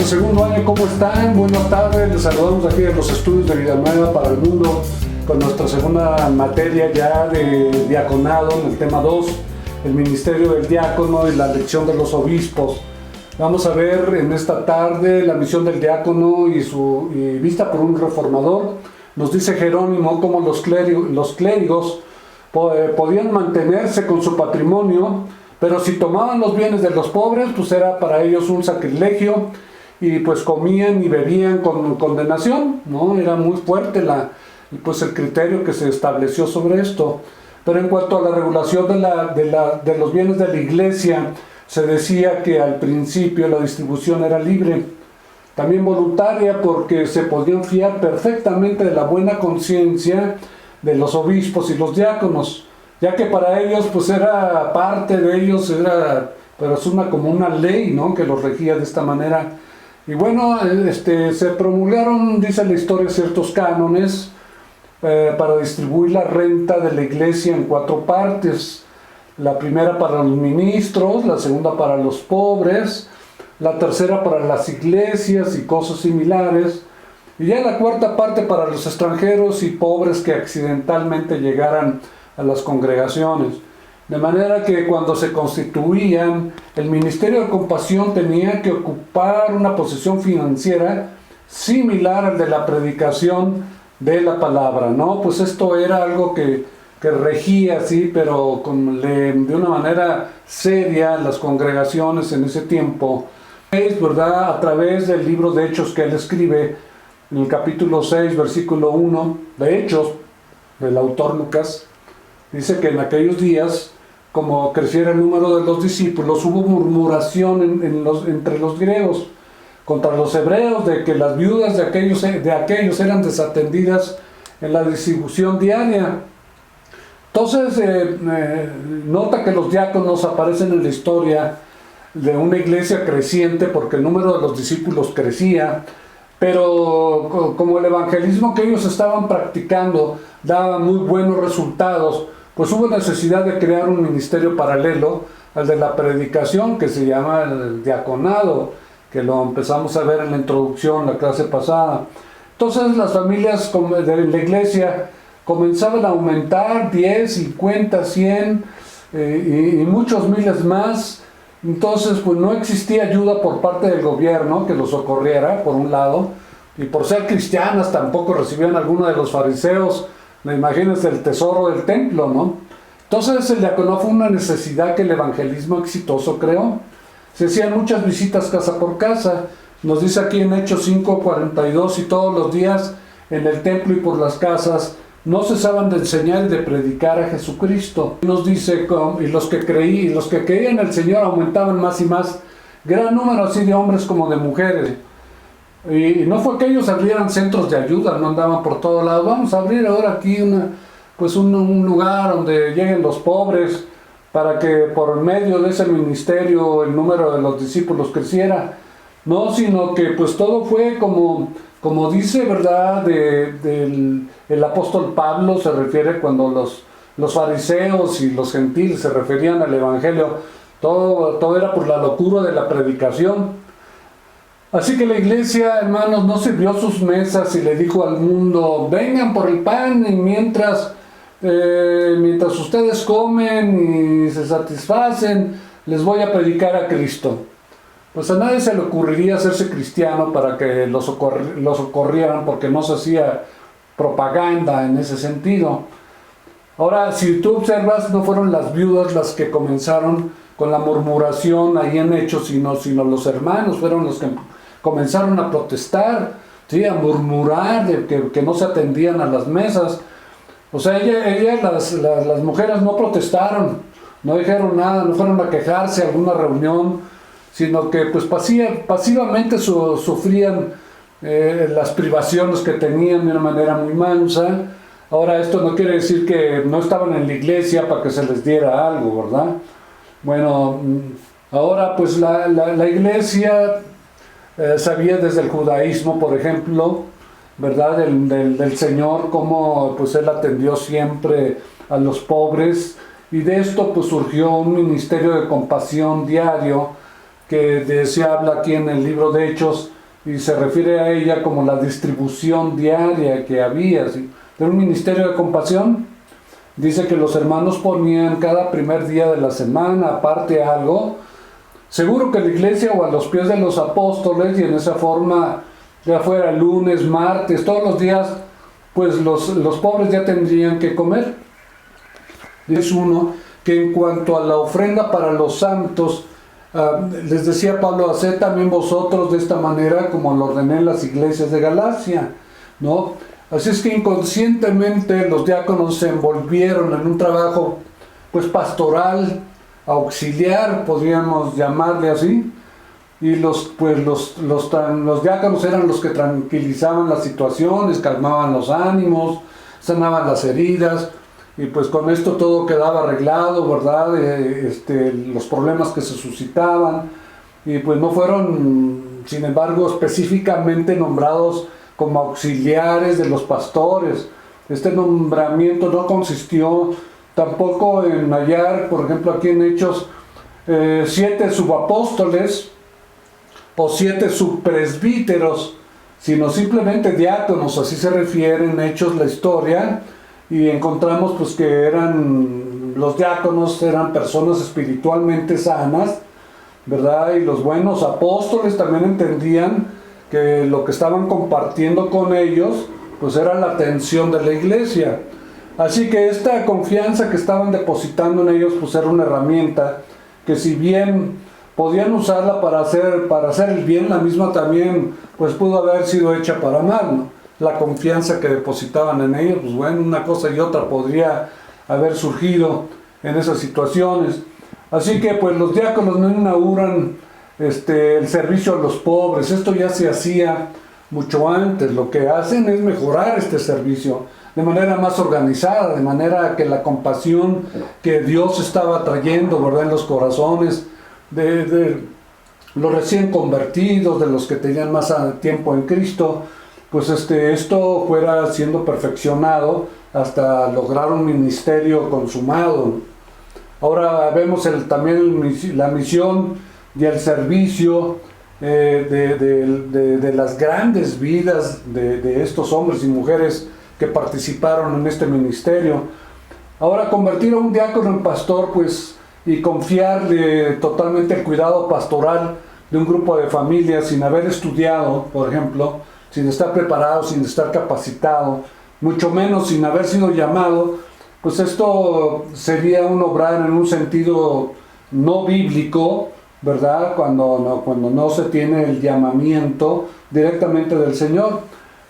de segundo año, ¿cómo están? Buenas tardes, les saludamos aquí en los estudios de Vida Nueva para el Mundo con nuestra segunda materia ya de diaconado en el tema 2, el ministerio del diácono y la elección de los obispos. Vamos a ver en esta tarde la misión del diácono y vista por un reformador. Nos dice Jerónimo cómo los clérigos podían mantenerse con su patrimonio, pero si tomaban los bienes de los pobres, pues era para ellos un sacrilegio y pues comían y bebían con condenación, ¿no? Era muy fuerte el criterio que se estableció sobre esto. Pero en cuanto a la regulación de los bienes de la iglesia, se decía que al principio la distribución era libre, también voluntaria, porque se podían fiar perfectamente de la buena conciencia de los obispos y los diáconos, ya que para ellos pues era parte de ellos, pero es como una ley, ¿no?, que los regía de esta manera. Y bueno, se promulgaron, dice la historia, ciertos cánones para distribuir la renta de la iglesia en 4 partes. La primera para los ministros, la segunda para los pobres, la tercera para las iglesias y cosas similares, y ya la cuarta parte para los extranjeros y pobres que accidentalmente llegaran a las congregaciones. De manera que cuando se constituían, el ministerio de compasión tenía que ocupar una posición financiera similar al de la predicación de la palabra, ¿no? Pues esto era algo que regía, sí, pero de una manera seria las congregaciones en ese tiempo. Es verdad, a través del libro de Hechos que él escribe, en el capítulo 6, versículo 1, de Hechos, del autor Lucas, dice que en aquellos días, como creciera el número de los discípulos, hubo murmuración entre los griegos contra los hebreos de que las viudas de aquellos eran desatendidas en la distribución diaria. Entonces, nota que los diáconos aparecen en la historia de una iglesia creciente porque el número de los discípulos crecía, pero como el evangelismo que ellos estaban practicando daba muy buenos resultados, pues hubo necesidad de crear un ministerio paralelo al de la predicación, que se llama el diaconado, que lo empezamos a ver en la introducción, la clase pasada. Entonces las familias de la iglesia comenzaban a aumentar, 10, 50, 100 y muchos miles más. Entonces pues no existía ayuda por parte del gobierno que los socorriera, por un lado, y por ser cristianas tampoco recibían alguno de los fariseos, imagínense, el tesoro del templo, ¿no? Entonces el diaconado fue una necesidad que el evangelismo exitoso creó. Se hacían muchas visitas casa por casa, nos dice aquí en Hechos 5:42, y todos los días en el templo y por las casas no cesaban de enseñar y de predicar a Jesucristo. Nos dice, y los que creían en el Señor aumentaban más y más, gran número así de hombres como de mujeres. Y no fue que ellos abrieran centros de ayuda, no andaban por todos lados, vamos a abrir ahora aquí un lugar donde lleguen los pobres, para que por medio de ese ministerio el número de los discípulos creciera. No, sino que pues todo fue como dice, ¿verdad?, el apóstol Pablo se refiere cuando los fariseos y los gentiles se referían al evangelio, todo era por la locura de la predicación. Así que la iglesia, hermanos, no sirvió sus mesas y le dijo al mundo, vengan por el pan, y mientras ustedes comen y se satisfacen, les voy a predicar a Cristo. Pues a nadie se le ocurriría hacerse cristiano para que los socorrieran, porque no se hacía propaganda en ese sentido. Ahora, si tú observas, no fueron las viudas las que comenzaron con la murmuración ahí en Hechos, sino los hermanos fueron los que comenzaron a protestar, ¿sí?, a murmurar de que no se atendían a las mesas. O sea, las mujeres no protestaron, no dijeron nada, no fueron a quejarse a alguna reunión, sino que pues pasivamente sufrían las privaciones que tenían de una manera muy mansa. Ahora, esto no quiere decir que no estaban en la iglesia para que se les diera algo, ¿verdad? Bueno, ahora pues la iglesia sabía desde el judaísmo, por ejemplo, ¿verdad?, del Señor, cómo pues Él atendió siempre a los pobres, y de esto pues surgió un ministerio de compasión diario se habla aquí en el libro de Hechos, y se refiere a ella como la distribución diaria que había, ¿sí?, de un ministerio de compasión. Dice que los hermanos ponían cada primer día de la semana aparte algo, seguro que a la iglesia o a los pies de los apóstoles, y en esa forma, ya fuera lunes, martes, todos los días, pues los pobres ya tendrían que comer. Dice uno que en cuanto a la ofrenda para los santos, les decía Pablo, haced también vosotros de esta manera como lo ordené en las iglesias de Galacia, ¿no? Así es que inconscientemente los diáconos se envolvieron en un trabajo pues pastoral, auxiliar, podríamos llamarle así, y los diáconos eran los que tranquilizaban las situaciones, calmaban los ánimos, sanaban las heridas, y pues con esto todo quedaba arreglado, ¿verdad? Los problemas que se suscitaban, y pues no fueron, sin embargo, específicamente nombrados como auxiliares de los pastores. Este nombramiento no consistió tampoco en hallar, por ejemplo, aquí en Hechos, 7 subapóstoles o 7 subpresbíteros, sino simplemente diáconos. Así se refiere en Hechos la historia, y encontramos pues que los diáconos eran personas espiritualmente sanas, ¿verdad? Y los buenos apóstoles también entendían que lo que estaban compartiendo con ellos pues era la atención de la iglesia. Así que esta confianza que estaban depositando en ellos pues era una herramienta que, si bien podían usarla para hacer el bien, la misma también pues pudo haber sido hecha para mal, ¿no? La confianza que depositaban en ellos, pues bueno, una cosa y otra podría haber surgido en esas situaciones. Así que pues los diáconos no inauguran el servicio a los pobres. Esto ya se hacía mucho antes. Lo que hacen es mejorar este servicio de manera más organizada, de manera que la compasión que Dios estaba trayendo, ¿verdad?, en los corazones de los recién convertidos, de los que tenían más tiempo en Cristo, pues esto fuera siendo perfeccionado hasta lograr un ministerio consumado. Ahora vemos también la misión y el servicio de las grandes vidas de estos hombres y mujeres que participaron en este ministerio. Ahora, convertir a un diácono en pastor, pues, y confiarle totalmente el cuidado pastoral de un grupo de familias sin haber estudiado, por ejemplo, sin estar preparado, sin estar capacitado, mucho menos sin haber sido llamado, pues esto sería un obrar en un sentido no bíblico, ¿verdad?, cuando no se tiene el llamamiento directamente del Señor.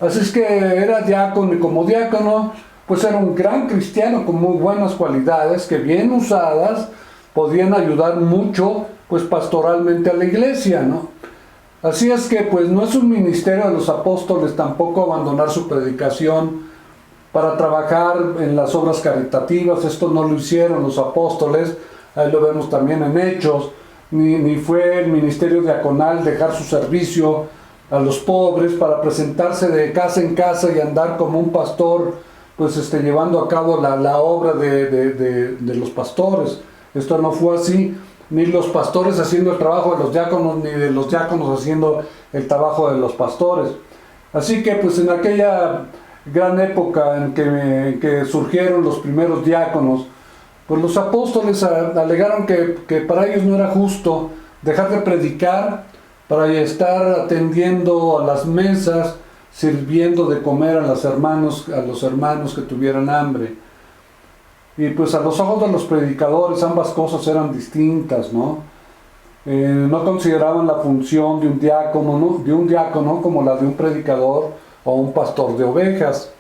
Así es que era diácono, y como diácono pues era un gran cristiano con muy buenas cualidades que, bien usadas, podían ayudar mucho pues pastoralmente a la iglesia, ¿no? Así es que pues no es un ministerio de los apóstoles tampoco abandonar su predicación para trabajar en las obras caritativas. Esto no lo hicieron los apóstoles, ahí lo vemos también en Hechos, ni fue el ministerio diaconal dejar su servicio a los pobres para presentarse de casa en casa y andar como un pastor, pues llevando a cabo la obra de los pastores. Esto no fue así, ni los pastores haciendo el trabajo de los diáconos, ni de los diáconos haciendo el trabajo de los pastores. Así que pues en aquella gran época en que surgieron los primeros diáconos, pues los apóstoles alegaron que para ellos no era justo dejar de predicar para estar atendiendo a las mesas, sirviendo de comer a los hermanos que tuvieran hambre. Y pues a los ojos de los predicadores ambas cosas eran distintas, ¿no? No consideraban la función de un diácono como la de un predicador o un pastor de ovejas.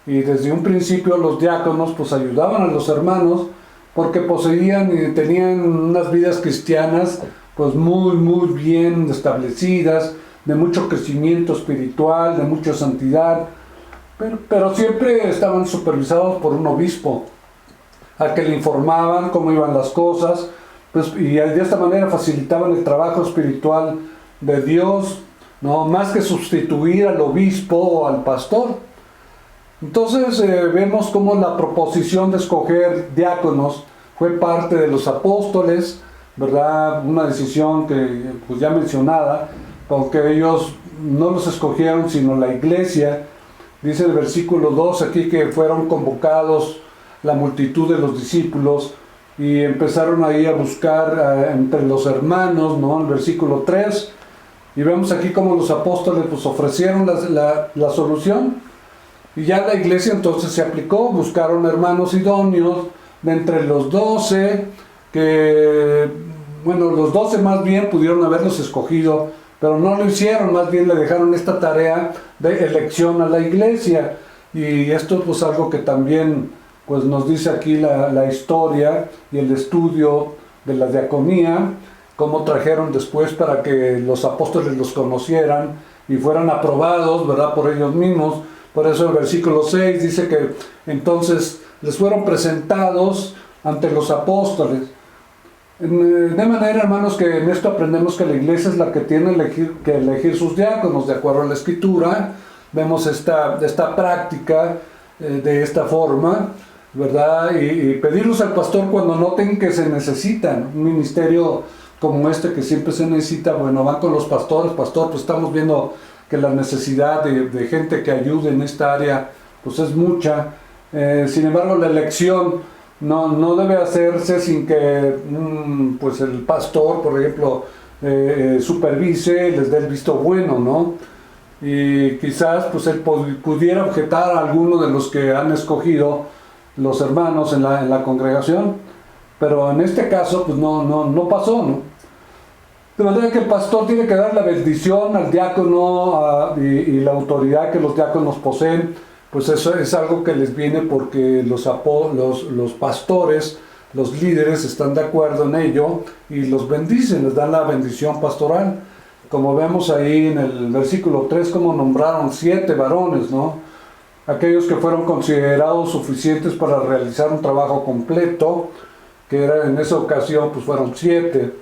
Y desde un principio los diáconos pues ayudaban a los hermanos porque poseían y tenían unas vidas cristianas pues muy bien establecidas, de mucho crecimiento espiritual, de mucha santidad, pero siempre estaban supervisados por un obispo, al que le informaban cómo iban las cosas, pues, y de esta manera facilitaban el trabajo espiritual de Dios, ¿no?, más que sustituir al obispo o al pastor. Entonces vemos cómo la proposición de escoger diáconos fue parte de los apóstoles, ¿verdad? Una decisión que pues ya mencionada, porque ellos no los escogieron sino la iglesia. Dice el versículo 2 aquí que fueron convocados la multitud de los discípulos y empezaron ahí a buscar entre los hermanos, ¿no? El versículo 3, y vemos aquí cómo los apóstoles pues ofrecieron la solución, y ya la iglesia entonces se aplicó, buscaron hermanos idóneos de entre los 12, que bueno, los 12 más bien pudieron haberlos escogido, pero no lo hicieron, más bien le dejaron esta tarea de elección a la iglesia. Y esto pues algo que también pues nos dice aquí la historia y el estudio de la diaconía, cómo trajeron después para que los apóstoles los conocieran y fueran aprobados, ¿verdad?, por ellos mismos. Por eso el versículo 6 dice que entonces les fueron presentados ante los apóstoles. De manera, hermanos, que en esto aprendemos que la iglesia es la que tiene que elegir sus diáconos de acuerdo a la Escritura. Vemos esta práctica de esta forma, ¿verdad? Y pedirlos al pastor cuando noten que se necesitan. Un ministerio como este que siempre se necesita, bueno, van con los pastores. Pastor, pues estamos viendo que la necesidad de gente que ayude en esta área pues es mucha. Sin embargo, la elección no debe hacerse sin que pues el pastor, por ejemplo, supervise, les dé el visto bueno, ¿no? Y quizás pues él pudiera objetar a alguno de los que han escogido los hermanos en la congregación, pero en este caso pues no pasó, ¿no? De manera que el pastor tiene que dar la bendición al diácono y la autoridad que los diáconos poseen. Pues eso es algo que les viene porque los pastores, los líderes están de acuerdo en ello y los bendicen, les dan la bendición pastoral. Como vemos ahí en el versículo 3, como nombraron 7 varones, ¿no? Aquellos que fueron considerados suficientes para realizar un trabajo completo, que era en esa ocasión, pues fueron 7.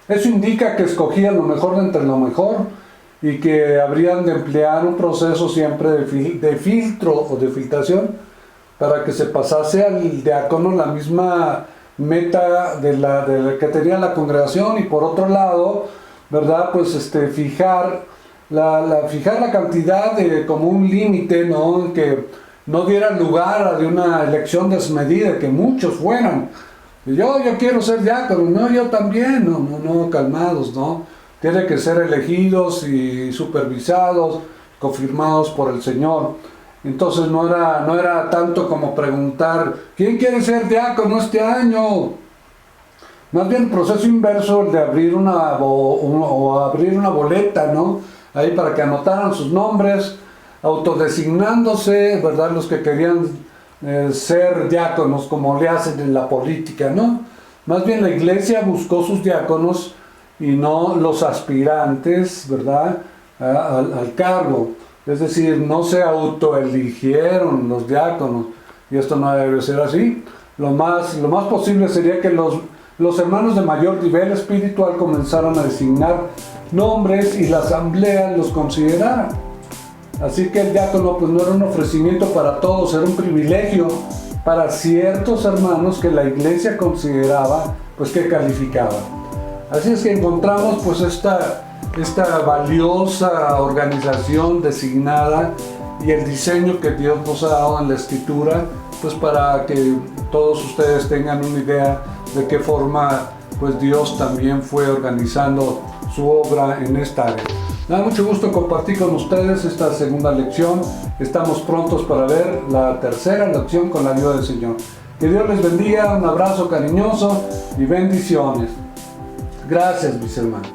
Eso indica que escogían lo mejor de entre lo mejor, y que habrían de emplear un proceso siempre de filtro o de filtración para que se pasase al diácono la misma meta de la que tenía la congregación, y por otro lado, ¿verdad?, pues fijar la cantidad como un límite, ¿no?, que no diera lugar a de una elección desmedida, que muchos fueran. Yo quiero ser diácono, no, yo también, no, calmados, ¿no? Tienen que ser elegidos y supervisados, confirmados por el Señor. Entonces no era tanto como preguntar, ¿quién quiere ser diácono este año? Más bien el proceso inverso, el de abrir una boleta, ¿no? Ahí para que anotaran sus nombres, autodesignándose, ¿verdad?, los que querían ser diáconos, como le hacen en la política, ¿no? Más bien la iglesia buscó sus diáconos y no los aspirantes, ¿verdad?, al cargo. Es decir, no se autoeligieron los diáconos, y esto no debe ser así. Lo más posible sería que los hermanos de mayor nivel espiritual comenzaran a designar nombres y la asamblea los considerara. Así que el diácono pues no era un ofrecimiento para todos, era un privilegio para ciertos hermanos que la iglesia consideraba pues que calificaban. Así es que encontramos pues esta valiosa organización designada y el diseño que Dios nos ha dado en la Escritura, pues para que todos ustedes tengan una idea de qué forma pues Dios también fue organizando su obra en esta área. Me da mucho gusto compartir con ustedes esta segunda lección. Estamos prontos para ver la tercera lección con la ayuda del Señor. Que Dios les bendiga, un abrazo cariñoso y bendiciones. Gracias, mis hermanos.